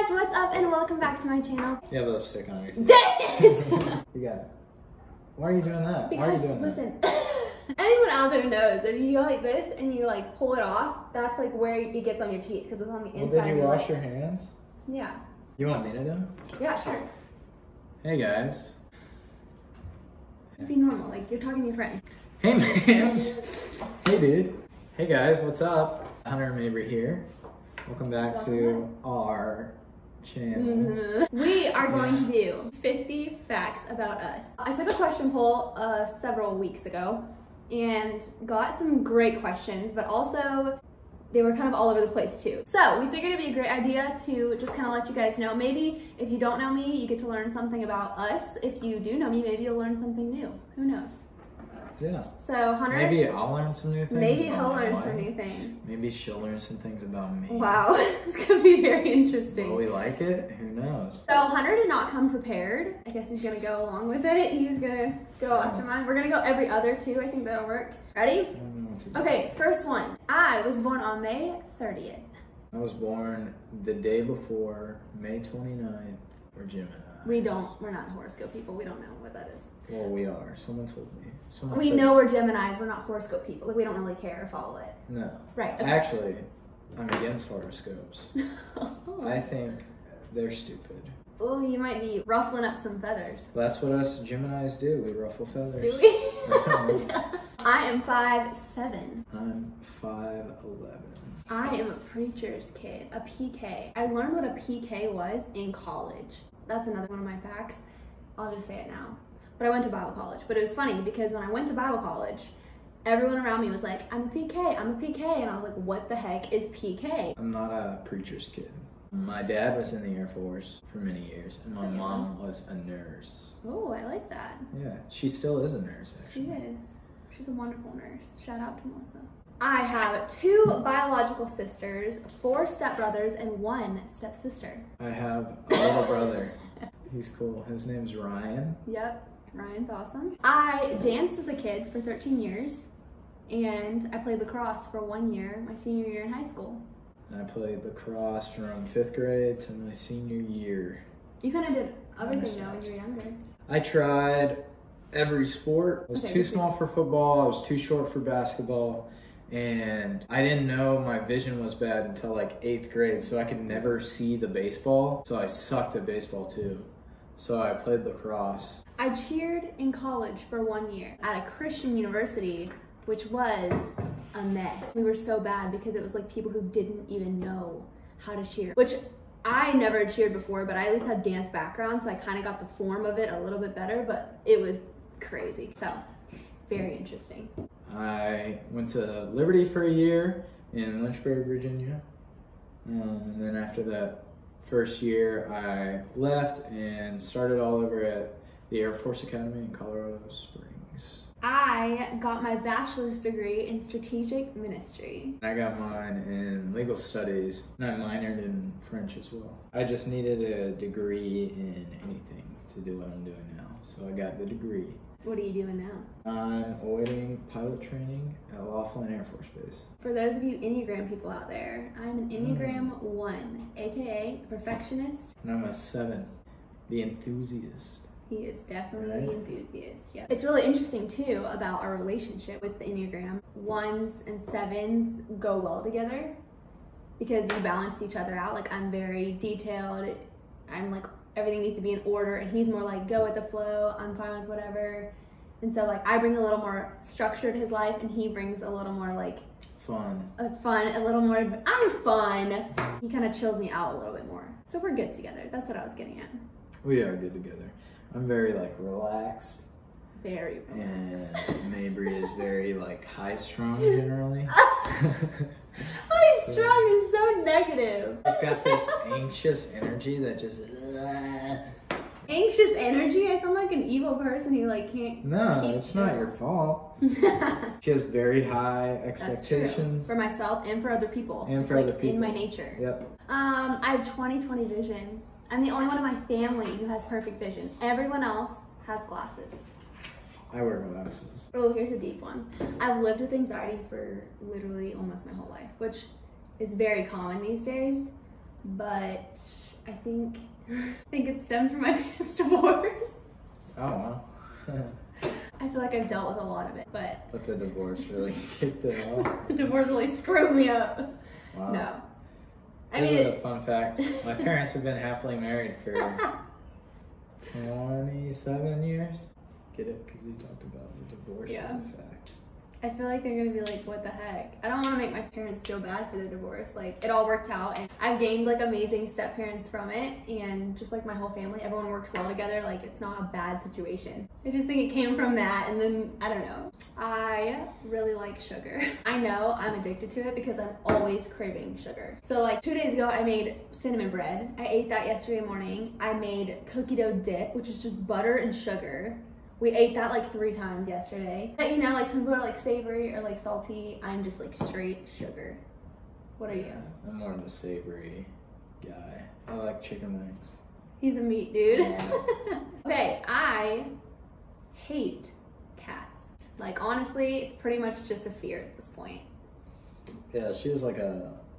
guys, what's up and welcome back to my channel. You have lipstick on your face. Dang it! You got it. Why are you doing that? Because, why are you doing listen, anyone out there knows if you go like this and you like pull it off, that's like where it gets on your teeth because it's on the inside. Well, did you wash lips. your hands? Yeah. You want me to do? Yeah, sure. Hey guys. Just be normal, like you're talking to your friend. Hey man. Hey dude. Hey guys, what's up? Hunter and Mabry here. Welcome back to our channel. We are going to do 50 facts about us. I took a question poll several weeks ago and got some great questions, but also they were kind of all over the place too. So we figured it'd be a great idea to just kind of let you guys know. Maybe if you don't know me, you get to learn something about us. If you do know me, maybe you'll learn something new. Who knows? Yeah. So Hunter, maybe I'll learn some new things. Maybe he'll learn some new things. Maybe she'll learn some things about me. Wow, this could be very interesting. Will we like it? Who knows? So Hunter did not come prepared. I guess he's gonna go along with it. He's gonna go after mine. We're gonna go every other too. I think that'll work. Ready? Okay, first one. I was born on May 30th. I was born the day before May 29th. We're Gemini. We're not horoscope people. We don't know what that is. Well, we are. Someone told me. We know we're Geminis. We're not horoscope people. Like, we don't really care or follow it. No. Right. Okay. Actually, I'm against horoscopes. I think they're stupid. Oh, you might be ruffling up some feathers. That's what us Geminis do. We ruffle feathers. Do we? I am 5'7". I'm 5'11". I am a preacher's kid, a PK. I learned what a PK was in college. That's another one of my facts. I'll just say it now. But I went to Bible college. But it was funny because when I went to Bible college, everyone around me was like, I'm a PK, I'm a PK. And I was like, what the heck is PK? I'm not a preacher's kid. My dad was in the Air Force for many years, and my mom was a nurse. Oh, I like that. Yeah, she still is a nurse, actually. She is. She's a wonderful nurse. Shout out to Melissa. I have 2 biological sisters, 4 stepbrothers, and 1 stepsister. I have a little brother. He's cool. His name's Ryan. Yep, Ryan's awesome. I danced as a kid for 13 years, and I played lacrosse for 1 year, my senior year in high school. I played lacrosse from 5th grade to my senior year. You kind of did everything though when you were younger. I tried every sport. I was too small for football, I was too short for basketball, and I didn't know my vision was bad until like 8th grade, so I could never see the baseball. So I sucked at baseball too. So I played lacrosse. I cheered in college for 1 year at a Christian university, which was a mess. We were so bad because it was like people who didn't even know how to cheer, which I never cheered before, but I at least had dance background, so I kind of got the form of it a little bit better, but it was crazy. So, very interesting. I went to Liberty for a year in Lynchburg, Virginia. And then after that first year, I left and started all over at the Air Force Academy in Colorado Springs. I got my bachelor's degree in strategic ministry. I got mine in legal studies, and I minored in French as well. I just needed a degree in anything to do what I'm doing now, so I got the degree. What are you doing now? I'm awaiting pilot training at Laughlin Air Force Base. For those of you Enneagram people out there, I'm an Enneagram 1, aka perfectionist. And I'm a 7, the enthusiast. He is definitely the enthusiast, yeah. It's really interesting too about our relationship with the Enneagram. 1s and 7s go well together because you balance each other out. Like, I'm very detailed. I'm like, everything needs to be in order, and he's more like, go with the flow. I'm fine with whatever. And so like, I bring a little more structure to his life, and he brings a little more like fun, a little more, I'm fun. He kind of chills me out a little bit more. So we're good together. That's what I was getting at. We are good together. I'm very like relaxed. Very relaxed. And Mabry is very like high strung generally. High strung is so negative. He's got this anxious energy that just. Anxious energy? I sound like an evil person who like can't. No, it's not your fault. She has very high expectations. For myself and for other people. And for other people. In my nature. Yep. I have 20/20 vision. I'm the only one in my family who has perfect vision. Everyone else has glasses. I wear glasses. Oh, here's a deep one. I've lived with anxiety for literally almost my whole life, which is very common these days. but I think it stemmed from my parents' divorce. Oh, wow. I feel like I've dealt with a lot of it, but the divorce really kicked it off. the divorce really screwed me up. Wow. No. I Here's mean, a fun fact. My parents have been happily married for 27 years. Get it? Because you talked about the divorce as a fact. I feel like they're gonna be like, what the heck? I don't want to make my parents feel bad for their divorce. Like, it all worked out, and I've gained like amazing step parents from it, and just like my whole family, everyone works well together. Like, it's not a bad situation. I just think it came from that, and then I don't know. I really like sugar. I know I'm addicted to it because I'm always craving sugar. So like 2 days ago, I made cinnamon bread. I ate that yesterday morning. I made cookie dough dip, which is just butter and sugar. We ate that like 3 times yesterday. But you know, like some people are like savory or like salty. I'm just like straight sugar. What are you? I'm more of a savory guy. I like chicken wings. He's a meat dude. Yeah. Okay, I hate cats. Like honestly, it's pretty much just a fear at this point. Yeah, she has like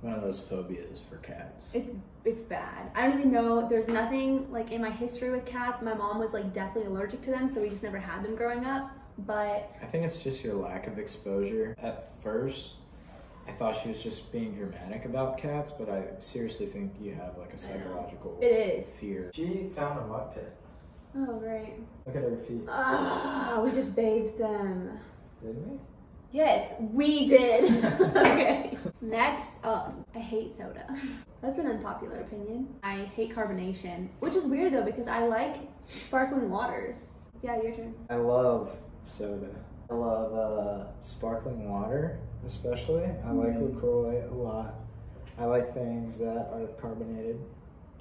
one of those phobias for cats. It's bad. I don't even know, there's nothing like in my history with cats. My mom was like definitely allergic to them, so we just never had them growing up. But I think it's just your lack of exposure. At first, I thought she was just being dramatic about cats, but I seriously think you have like a psychological fear. She found a mud pit. Oh, great. Look at her feet. Ah, we just bathed them. Didn't we? Yes, we did. Okay. Next up, I hate soda. That's an unpopular opinion. I hate carbonation, which is weird though because I like sparkling waters. Yeah, your turn. I love soda. I love sparkling water, especially. I like LaCroix a lot. I like things that are carbonated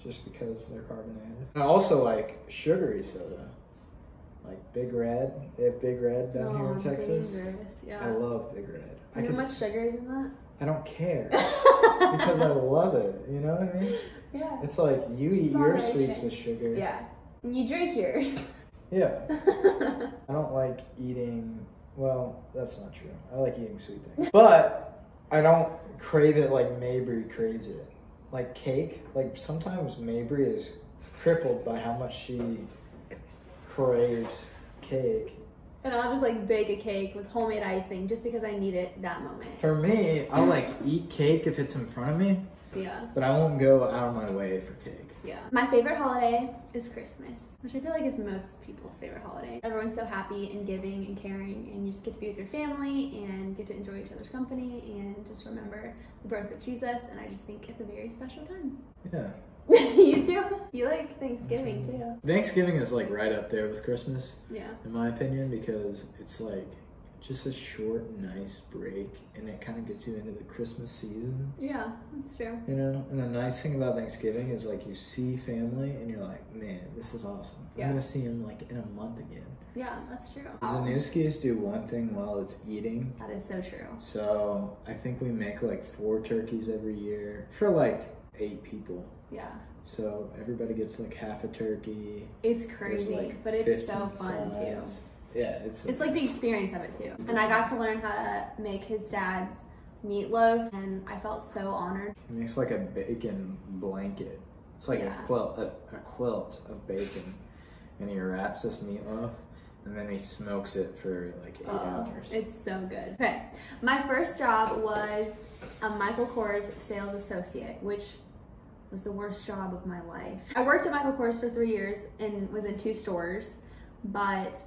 just because they're carbonated. I also like sugary soda. Like Big Red. They have Big Red down here in Texas. Dangerous. Yeah. I love Big Red. You know how much sugar is in that? I don't care. Because I love it. You know what I mean? Yeah. It's like you eat your sweets with sugar. Yeah. And you drink yours. Yeah. I don't like eating, well, that's not true. I like eating sweet things. But I don't crave it like Mabry craves it. Like cake, like sometimes Mabry is crippled by how much she craves cake. And I'll just like bake a cake with homemade icing just because I need it that moment. For me, I'll like eat cake if it's in front of me. Yeah. But I won't go out of my way for cake. Yeah. My favorite holiday is Christmas, which I feel like is most people's favorite holiday. Everyone's so happy and giving and caring, and you just get to be with your family and get to enjoy each other's company and just remember the birth of Jesus, and I just think it's a very special time. Yeah. You too? You like Thanksgiving too. Thanksgiving is like right up there with Christmas. Yeah. In my opinion, because it's like just a short, nice break, and it kind of gets you into the Christmas season. Yeah, that's true. You know, and the nice thing about Thanksgiving is like you see family, and you're like, man, this is awesome. Yeah. I'm gonna see him like in a month again. Yeah, that's true. Zanusskis do one thing while it's eating. That is so true. So I think we make like 4 turkeys every year for like 8 people. Yeah. So everybody gets like half a turkey. It's crazy, like but it's so fun sides. too. Yeah, it's like the experience of it too. And I got to learn how to make his dad's meatloaf, and I felt so honored. He makes like a bacon blanket. It's like a quilt of bacon, and he wraps this meatloaf, and then he smokes it for like 8 hours. It's so good. Okay, my first job was a Michael Kors sales associate, which was the worst job of my life. I worked at Michael Kors for 3 years and was in 2 stores, but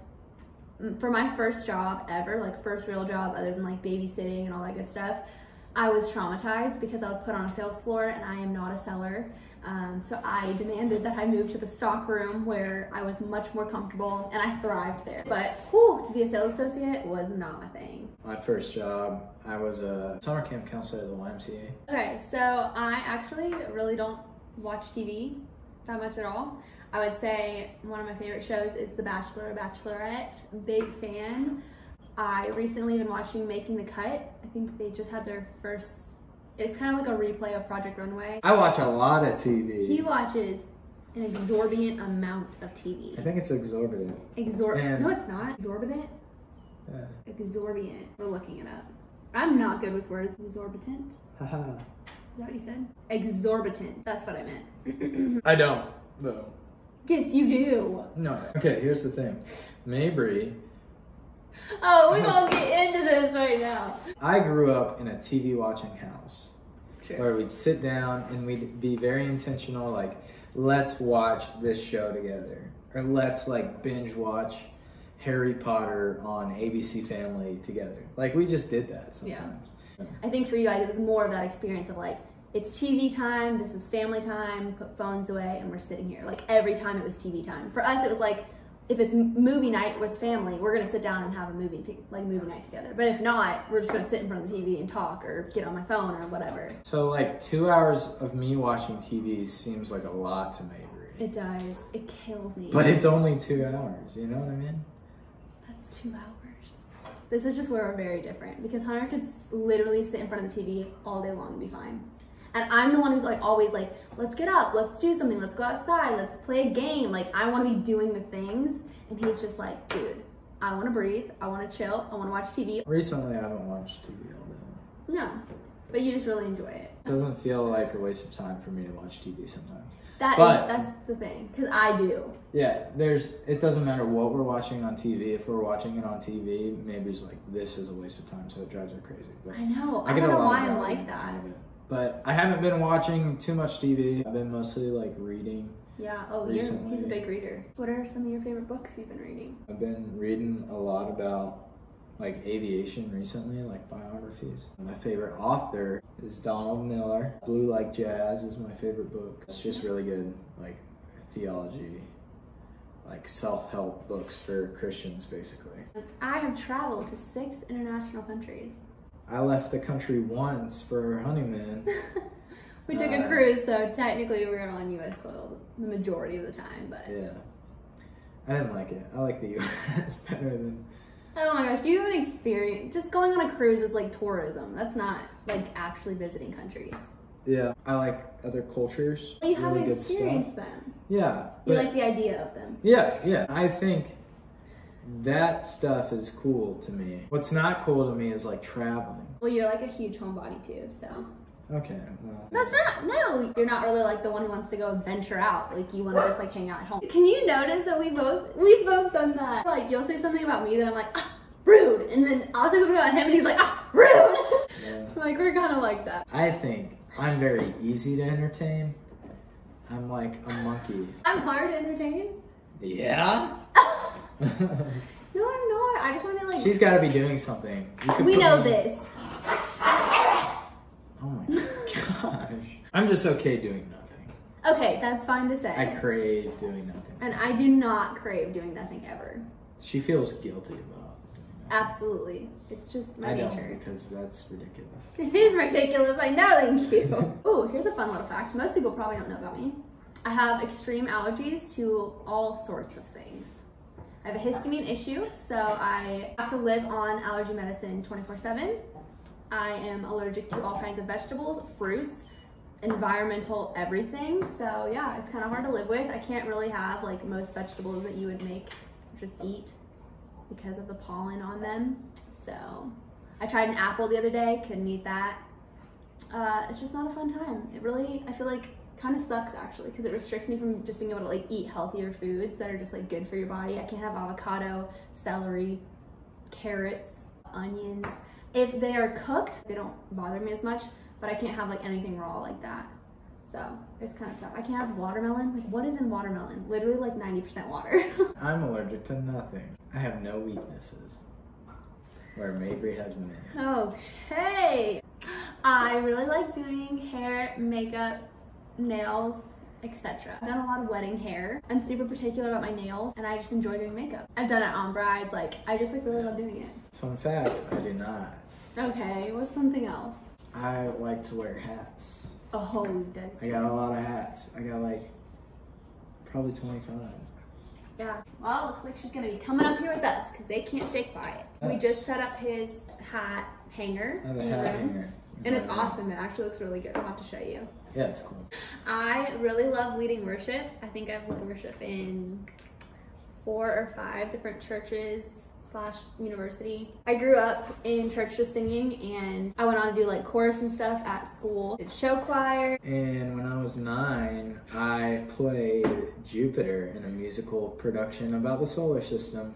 for my first job ever, like first real job other than like babysitting and all that good stuff, I was traumatized because I was put on a sales floor and I am not a seller. So I demanded that I move to the stock room where I was much more comfortable and I thrived there. But whew, to be a sales associate was not my thing. My first job, I was a summer camp counselor at the YMCA. Okay, so I actually really don't watch TV that much at all. I would say one of my favorite shows is The Bachelor or Bachelorette. Big fan. I recently been watching Making the Cut. I think they just had their first, it's kind of like a replay of Project Runway. I watch a lot of TV. He watches an exorbitant amount of TV. I think it's exorbitant. No, it's not. Exorbitant? Yeah. Exorbitant. We're looking it up. I'm not good with words. Exorbitant. Haha. Is that what you said? Exorbitant. That's what I meant. I don't, though. Yes, you do. No. Okay, here's the thing. Mabry. Oh, we won't get into this right now. I grew up in a TV watching house. Sure. Where we'd sit down and we'd be very intentional, like, let's watch this show together. Or let's, like, binge watch Harry Potter on ABC Family together. Like, we just did that sometimes. Yeah. I think for you guys, it was more of that experience of, like, it's TV time, this is family time, put phones away, and we're sitting here. Like, every time it was TV time. For us, it was like, if it's movie night with family, we're gonna sit down and have a movie night together. But if not, we're just gonna sit in front of the TV and talk or get on my phone or whatever. So, like, 2 hours of me watching TV seems like a lot to Mabry. It does. It kills me. But it's only 2 hours, you know what I mean? That's 2 hours. This is just where we're very different, because Hunter could literally sit in front of the TV all day long and be fine. And I'm the one who's like always like, let's get up, let's do something, let's go outside, let's play a game. Like, I want to be doing the things, and he's just like, dude, I want to breathe, I want to chill, I want to watch TV. Recently, I haven't watched TV all day. No, but you just really enjoy it. It doesn't feel like a waste of time for me to watch TV sometimes. That's the thing, because I do. Yeah, it doesn't matter what we're watching on TV. If we're watching it on TV, maybe it's like, this is a waste of time, so it drives her crazy. But I know. I don't know why I'm like that. But I haven't been watching too much TV. I've been mostly like reading. Yeah, he's a big reader. What are some of your favorite books you've been reading? I've been reading a lot about like aviation recently, like biographies. My favorite author is Donald Miller. Blue Like Jazz is my favorite book. It's just really good, like theology, like self-help books for Christians, basically. I have traveled to 6 international countries. I left the country once for our honeymoon. We took a cruise, so technically we were on U.S. soil the majority of the time, but... Yeah. I didn't like it. I like the U.S. better than... Oh my gosh, you have an experience. Just going on a cruise is like tourism. That's not like actually visiting countries. Yeah, I like other cultures. But you haven't experienced them. Yeah. You like the idea of them. Yeah. I think that stuff is cool to me. What's not cool to me is like traveling. Well, you're like a huge homebody too, so. Okay, well. That's not, no. You're not really like the one who wants to go venture out. Like you want to just like hang out at home. Can you notice that we've both done that? Like you'll say something about me that I'm like, rude. And then I'll say something about him and he's like, rude. Yeah. Like we're kind of like that. I think I'm very easy to entertain. I'm like a monkey. I'm hard to entertain? Yeah? No, I'm not. I just want to like. She's got to be doing something. We know this. Oh my gosh. I'm just okay doing nothing. Okay, that's fine to say. I crave doing nothing. And I do not crave doing nothing ever. She feels guilty about doing nothing. Absolutely. It's just my nature. I don't, because that's ridiculous. It is ridiculous. I know, thank you. Oh, here's a fun little fact. Most people probably don't know about me. I have extreme allergies to all sorts of things. I have a histamine issue, so I have to live on allergy medicine 24/7. I am allergic to all kinds of vegetables, fruits, environmental everything. So yeah, it's kind of hard to live with. I can't really have like most vegetables that you would make just eat because of the pollen on them. So I tried an apple the other day, couldn't eat that. It's just not a fun time. It really, I feel like kind of sucks actually, because it restricts me from just being able to like eat healthier foods that are just like good for your body. I can't have avocado, celery, carrots, onions. If they are cooked, they don't bother me as much, but I can't have like anything raw like that. So it's kind of tough. I can't have watermelon. Like what is in watermelon? Literally like 90% water. I'm allergic to nothing. I have no weaknesses. Where Mabry has many. Okay. I really like doing hair, makeup, nails, etc. I've done a lot of wedding hair. I'm super particular about my nails and I just enjoy doing makeup. I've done it on brides, like I just like really love doing it. Fun fact, I do not. Okay, what's something else? I like to wear hats. Oh, he does. I got a lot of hats. I got like probably 25. Yeah, well, it looks like she's gonna be coming up here with us because they can't stay quiet. Yes. We just set up his hat hanger in the room. And it's awesome. It actually looks really good. I'll have to show you. Yeah, it's cool. I really love leading worship. I think I've led worship in 4 or 5 different churches / / university. I grew up in church just singing, and I went on to do like chorus and stuff at school. Did show choir. And when I was 9, I played Jupiter in a musical production about the solar system.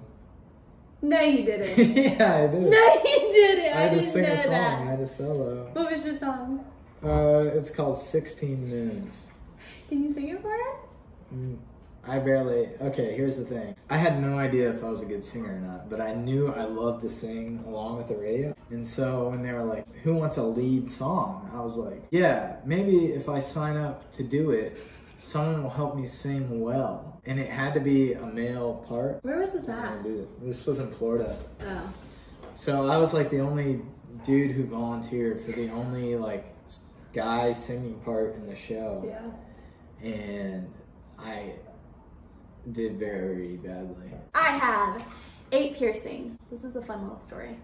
No, you didn't. Yeah, I did. No, you didn't. I had to didn't sing know a song. that. I had a solo. What was your song? It's called 16 Moons. Can you sing it for us? Okay, here's the thing. I had no idea if I was a good singer or not, but I knew I loved to sing along with the radio. And so when they were like, who wants a lead song? I was like, yeah, maybe if I sign up to do it, someone will help me sing well. And it had to be a male part. Where was this at? This was in Florida. Oh. So I was like the only dude who volunteered for the only like guy singing part in the show. Yeah. And I did very badly. I have 8 piercings. This is a fun little story.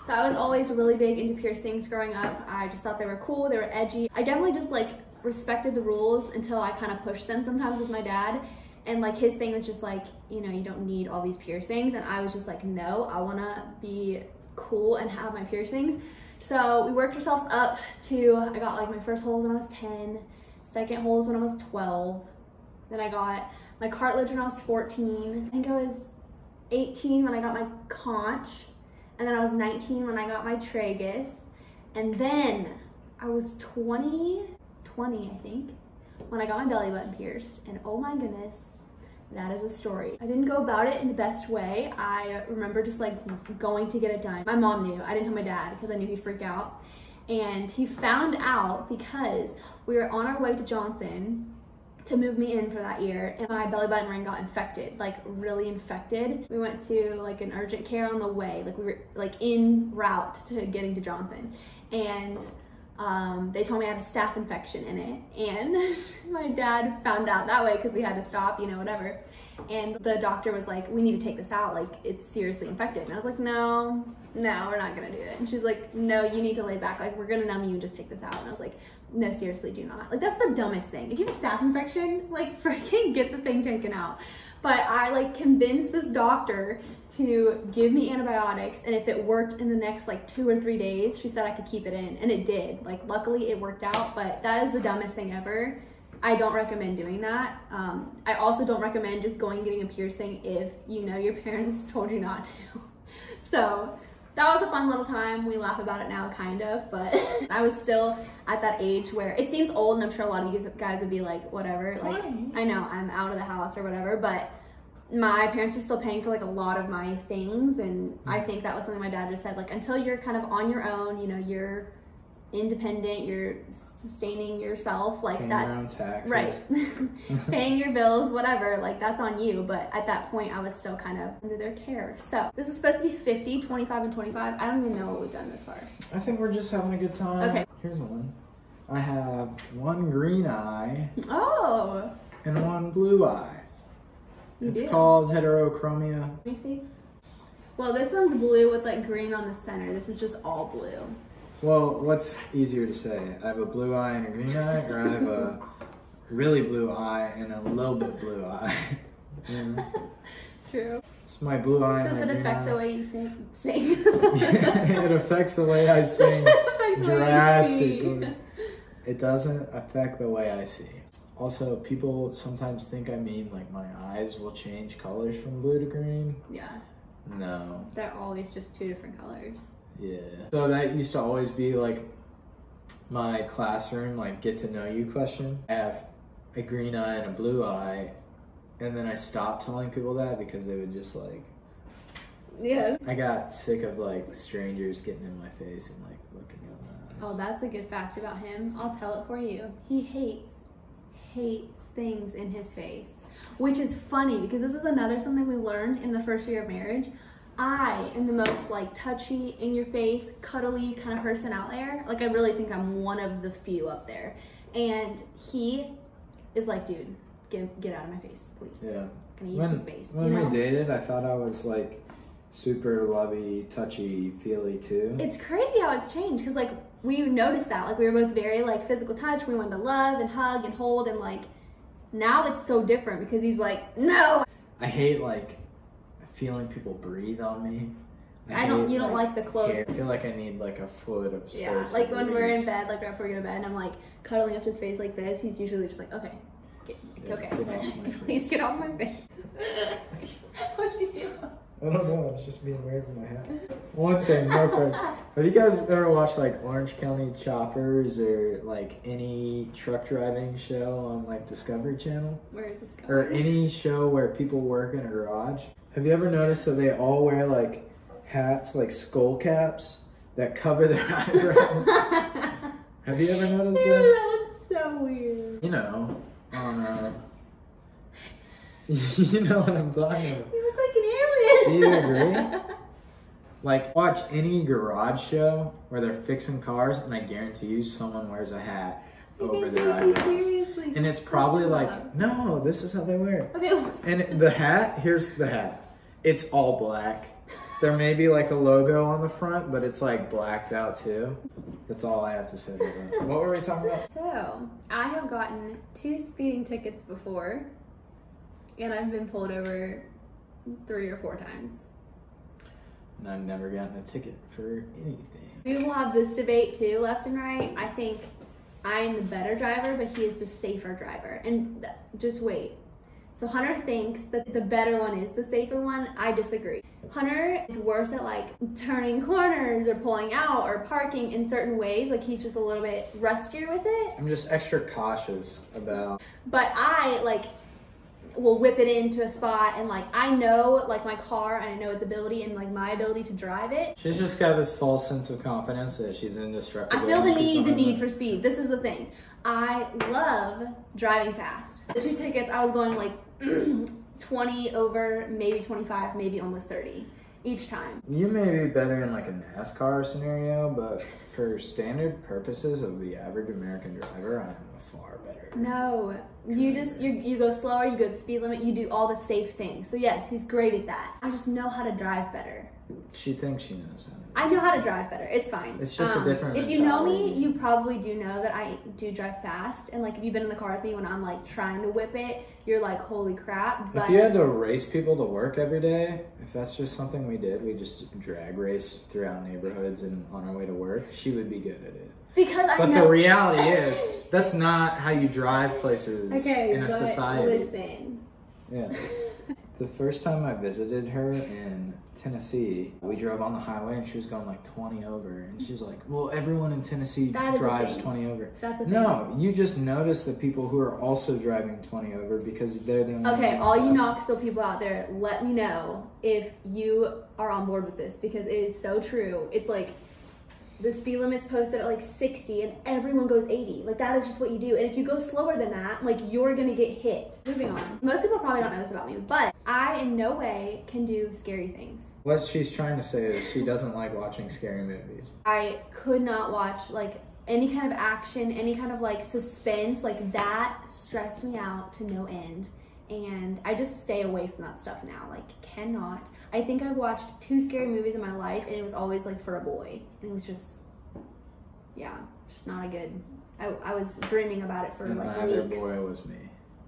So I was always really big into piercings growing up. I just thought they were cool, they were edgy. I definitely just like respected the rules until I kind of pushed them sometimes with my dad. And like his thing was just like, you know, you don't need all these piercings. And I was just like, no, I wanna be cool and have my piercings. So we worked ourselves up to, I got like my first holes when I was 10, second holes when I was 12. Then I got my cartilage when I was 14. I think I was 18 when I got my conch. And then I was 19 when I got my tragus. And then I was 20, I think, when I got my belly button pierced. And oh my goodness, that is a story. I didn't go about it in the best way. I remember just like going to get it done. My mom knew. I didn't tell my dad because I knew he'd freak out. And he found out because we were on our way to Johnson to move me in for that year, and my belly button ring got infected, like really infected. We went to like an urgent care on the way, like we were like en route to getting to Johnson, and they told me I had a staph infection in it, and my dad found out that way because we had to stop, you know, whatever. And the doctor was like, we need to take this out, like it's seriously infected. And I was like, no, we're not gonna do it. And she's like, no, you need to lay back, like we're gonna numb you and just take this out. And I was like, no, seriously, do not. Like that's the dumbest thing. If you have a staph infection, like freaking get the thing taken out. But I like convinced this doctor to give me antibiotics, and if it worked in the next like 2 or 3 days, she said I could keep it in, and it did. Like luckily it worked out, but that is the dumbest thing ever. I don't recommend doing that. I also don't recommend just going and getting a piercing if you know your parents told you not to. So that was a fun little time. We laugh about it now, kind of, but I was still at that age where it seems old, and I'm sure a lot of you guys would be like, whatever. Like, I know I'm out of the house or whatever, but my parents were still paying for like a lot of my things, and I think that was something my dad just said, like, until you're kind of on your own, you know, you're independent, you're sustaining yourself, like paying that's your own taxes. Right. Paying your bills, whatever, like that's on you. But at that point I was still kind of under their care. So this is supposed to be 50, 25, and 25. I don't even know what we've done this far. I think we're just having a good time. Okay. Here's one. I have one green eye Oh, and one blue eye. It's called Heterochromia. Let me see. Well, this one's blue with like green on the center. This is just all blue. Well, what's easier to say? I have a blue eye and a green eye, or I have a really blue eye and a little bit blue eye? True. It's my blue eye and Does my it green affect eye. the way you sing? It affects the way I sing drastically. See. It doesn't affect the way I see. Also, people sometimes think I mean like my eyes will change colors from blue to green. Yeah. No. They're always just 2 different colors. Yeah. So that used to always be like my classroom, like get to know you question. I have a green eye and a blue eye, and then I stopped telling people that because they would just like. Yes. I got sick of like strangers getting in my face and like looking at my eyes. Oh, that's a good fact about him. I'll tell it for you. He hates things in his face, which is funny because this is another something we learned in the first year of marriage. I am the most like touchy, in your face, cuddly kind of person out there. Like I really think I'm one of the few up there. And he is like, dude, get out of my face, please. Yeah. Can I use some space? When we dated, I thought I was like super lovey, touchy, feely too. It's crazy how it's changed because like we noticed that. Like we were both very like physical touch. We wanted to love and hug and hold, and like now it's so different because he's like, no. I hate like feeling people breathe on me. You don't like the close. I feel like I need like a foot of space. Yeah, like when we're in bed, like right before we go to bed, and I'm like cuddling up his face like this, he's usually just like, okay, okay. Get off my face. Please get off my face. What'd you do? I don't know, it's just being weird with my hat. One thing, real quick. Have you guys ever watched like Orange County Choppers or like any truck driving show on like Discovery Channel? Where is this going? Or any show where people work in a garage? Have you ever noticed that they all wear like hats, like skull caps that cover their eyebrows? Have you ever noticed that? That looks so weird. You know, you know what I'm talking about. You look like an alien. Do you agree? Like, watch any garage show where they're fixing cars, and I guarantee you someone wears a hat over their eyebrows. Seriously. And it's probably like, no, this is how they wear it. Okay. And the hat, here's the hat. It's all black. There may be like a logo on the front, but it's like blacked out too. That's all I have to say about that. What were we talking about? So, I have gotten 2 speeding tickets before, and I've been pulled over 3 or 4 times. And I've never gotten a ticket for anything. We will have this debate too, left and right. I think I'm the better driver, but he is the safer driver. And just wait. So Hunter thinks that the better one is the safer one. I disagree. Hunter is worse at like turning corners or pulling out or parking in certain ways. Like he's just a little bit rustier with it. I'm just extra cautious about. But I like will whip it into a spot, and like I know like my car and I know its ability and like my ability to drive it. She's just got this false sense of confidence that she's indestructible. I feel the need for speed. This is the thing. I love driving fast. The 2 tickets, I was going like 20 over, maybe 25, maybe almost 30 each time. You may be better in like a NASCAR scenario, but for standard purposes of the average American driver, I am a far better. No, you go slower, you go the speed limit, you do all the safe things. So yes, he's great at that. I just know how to drive better. She thinks she knows how to. I know how to drive better. It's fine. It's just a different If you know me, mentality. you probably do know that I do drive fast. And like if you've been in the car with me when I'm like trying to whip it, you're like, holy crap. But if you had to race people to work every day, if that's just something we did, we just drag race throughout neighborhoods and on our way to work, she would be good at it. Because I know. But the reality is, that's not how you drive places in a but society. Listen. Yeah. The first time I visited her in Tennessee, we drove on the highway and she was going like 20 over. And she's like, well, everyone in Tennessee drives 20 over. That's a thing. No, you just notice the people who are also driving 20 over because they're the only Okay, ones all you crossing. Knoxville people out there, let me know if you are on board with this because it is so true. It's like the speed limit's posted at like 60 and everyone goes 80. Like that is just what you do. And if you go slower than that, like you're gonna get hit. Moving on. Most people probably don't know this about me, but I in no way can do scary things. What she's trying to say is she doesn't like watching scary movies. I could not watch like any kind of action, any kind of like suspense, like that stressed me out to no end. And I just stay away from that stuff now, like cannot. I think I've watched 2 scary movies in my life and it was always like for a boy. And it was just, yeah, just not a good, I was dreaming about it for And like neither weeks. boy was me.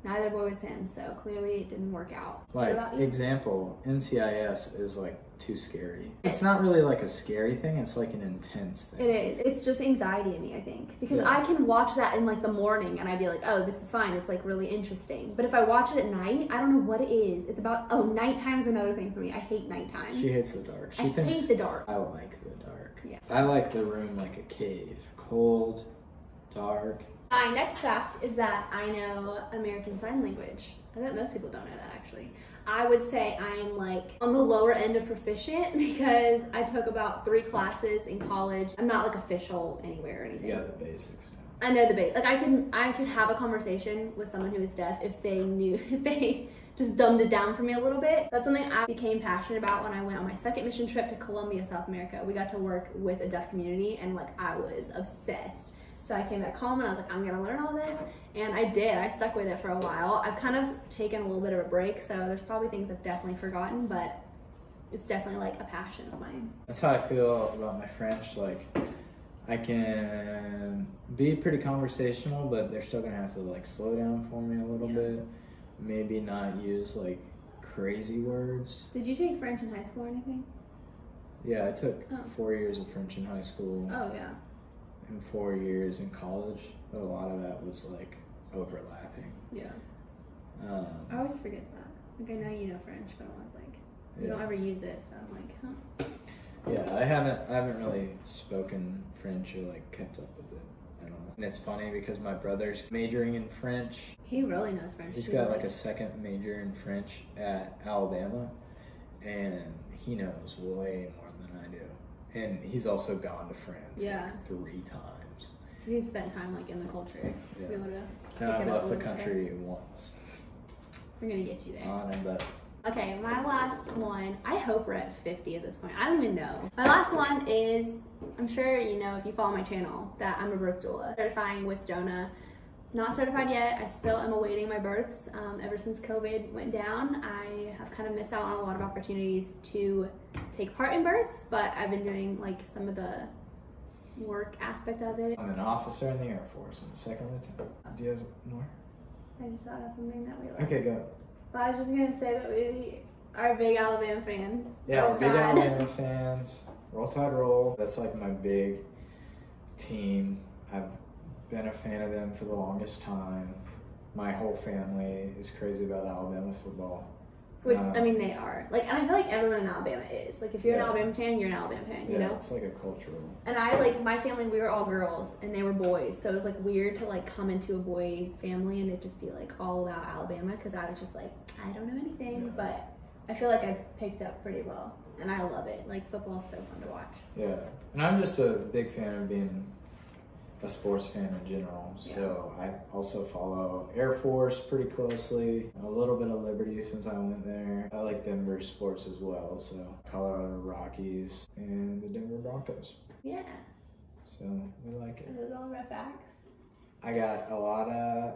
Neither boy was him, so clearly it didn't work out. Like, What about you? example, NCIS is like too scary. It's not really like a scary thing, it's like an intense thing. It is. It's just anxiety in me, I think. Because Yeah. I can watch that in like the morning and I'd be like, oh, this is fine. It's like really interesting. But if I watch it at night, I don't know what it is. It's about, oh, nighttime's another thing for me. I hate nighttime. She hates the dark. She I thinks hate the dark. I like the dark. Yes. I like the room like a cave. Cold, dark. My next fact is that I know American Sign Language. I bet most people don't know that actually. I would say I'm like on the lower end of proficient because I took about 3 classes in college. I'm not like official anywhere or anything. You got the basics now. I know the base. Like I could have a conversation with someone who is deaf if they just dumbed it down for me a little bit. That's something I became passionate about when I went on my 2nd mission trip to Colombia, South America. We got to work with a deaf community and like I was obsessed. So I came back home and I was like, I'm gonna learn all this. And I did. I stuck with it for a while. I've kind of taken a little bit of a break, so there's probably things I've definitely forgotten, but it's definitely like a passion of mine. That's how I feel about my French. Like, I can be pretty conversational, but they're still gonna have to like slow down for me a little bit. Maybe not use like crazy words. Did you take French in high school or anything? Yeah, I took 4 years of French in high school. Oh, yeah. And 4 years in college, but a lot of that was like overlapping. Yeah. I always forget that. Like, I know you know French, but I was like, you don't ever use it, so I'm like, huh? Yeah, I haven't really spoken French or like kept up with it. I don't know. And it's funny because my brother's majoring in French. He really knows French. He's got like a second major in French at Alabama, and he knows way more than I do. And he's also gone to France like 3 times. So he's spent time like in the culture to be able to. And I've left the country once. We're gonna get you there. On and but. Okay, my last one, I hope we're at 50 at this point. I don't even know. My last one is, I'm sure you know if you follow my channel, that I'm a birth doula. Certifying with Jonah. Not certified yet. I still am awaiting my births. Ever since COVID went down, I have kind of missed out on a lot of opportunities to take part in births, but I've been doing like some of the work aspect of it. I'm an officer in the Air Force. I'm a second lieutenant. Do you have more? I just thought of something that we like. Okay, go. I was just gonna say that we are big Alabama fans. Yeah, we're big Alabama fans. Roll Tide Roll. That's like my big team. I've been a fan of them for the longest time. My whole family is crazy about Alabama football. Which, I mean, they are. Like, and I feel like everyone in Alabama is. Like, if you're an Alabama fan, you're an Alabama fan, you know? It's like a cultural. And I, like, my family, we were all girls, and they were boys. So it was, like, weird to, like, come into a boy family and it just be, like, all about Alabama. Because I was just, like, I don't know anything. Yeah. But I feel like I picked up pretty well. And I love it. Like, football's so fun to watch. Yeah. And I'm just a big fan of being a sports fan in general. So I also follow Air Force pretty closely, a little bit of Liberty since I went there. I like Denver sports as well, so Colorado Rockies and the Denver Broncos. Yeah. So we like it. Are those all red facts? I got a lot of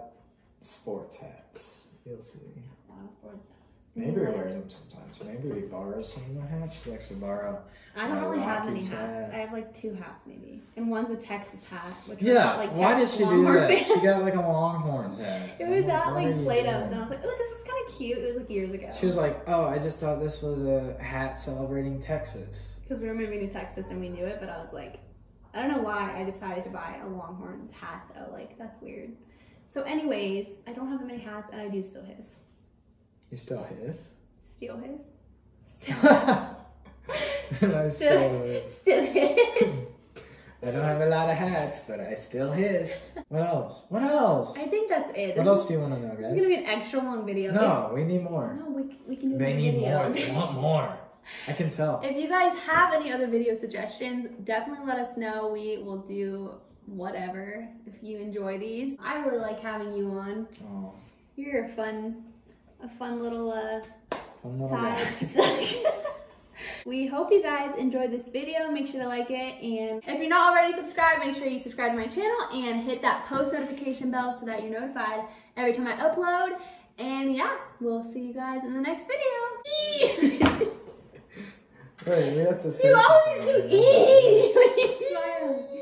sports hats. You'll see. A lot of sports hats. Maybe he wears them sometimes. Maybe he borrows some of my hats. She likes to borrow. I don't really have many hats. I have like 2 hats maybe. And one's a Texas hat. Which like why did she do that? Fans. She got like a Longhorns hat. It was at like Plato's and I was like, oh, this is kind of cute. It was like years ago. She was like, oh, I just thought this was a hat celebrating Texas. Because we were moving to Texas and we knew it, but I was like, I don't know why I decided to buy a Longhorns hat though. Like, that's weird. So anyways, I don't have that many hats and I do steal his. You steal his? Steal his? Steal his. Steal his. I don't have a lot of hats, but I steal his. What else? What else? I think that's it. What else do you want to know, guys? This is going to be an extra long video. No, we need more. No, we can do They need video. more. They want more. I can tell. If you guys have any other video suggestions, definitely let us know. We will do whatever if you enjoy these. I really like having you on. Oh. You're a fun little side. We hope you guys enjoyed this video. Make sure to like it, and if you're not already subscribed, make sure you subscribe to my channel and hit that post notification bell so that you're notified every time I upload. And yeah, we'll see you guys in the next video. Wait, we have to say you always do when you smile.